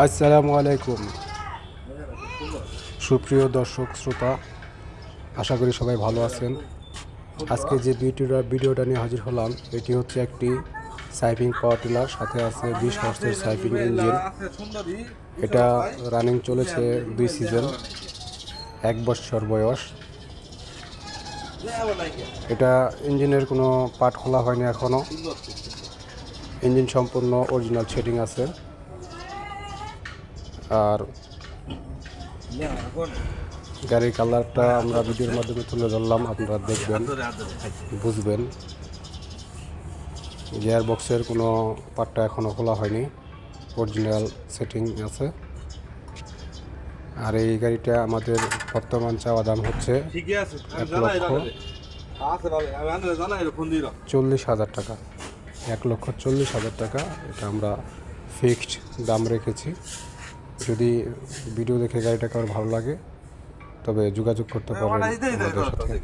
আসসালামু আলাইকুম সুপ্রিয় দর্শক শ্রোতা, আশা করি সবাই ভালো আছেন। আজকে যে ভিডিওটা নিয়ে হাজির হলাম, এটি হচ্ছে একটি সাইপিং পাওয়ার টিলার, সাথে আছে 20 হর্সের সাইপিং ইঞ্জিন। এটা রানিং চলেছে 2 সিজন, 1 বছর বয়স। এটা ইঞ্জিনের কোনো পার্ট খোলা হয়নি এখনও। ইঞ্জিন সম্পূর্ণ অরিজিনাল সেটিং আছে। আর গাড়ির কালারটা আমরা ভিডিওর মাধ্যমে তুলে ধরলাম, আপনারা দেখবেন, বুঝবেন। গিয়ার বক্সের কোনো পার্টটা এখনও খোলা হয়নি, অরিজিনাল সেটিং আছে। আর এই গাড়িটা আমাদের বর্তমান চাওয়া দাম হচ্ছে 1,40,000 টাকা। 1,40,000 টাকা এটা আমরা ফিক্সড দাম রেখেছি। যদি ভিডিও দেখে গাড়িটা কারোর ভালো লাগে তবে যোগাযোগ করতে পারেন আমাদের সাথে।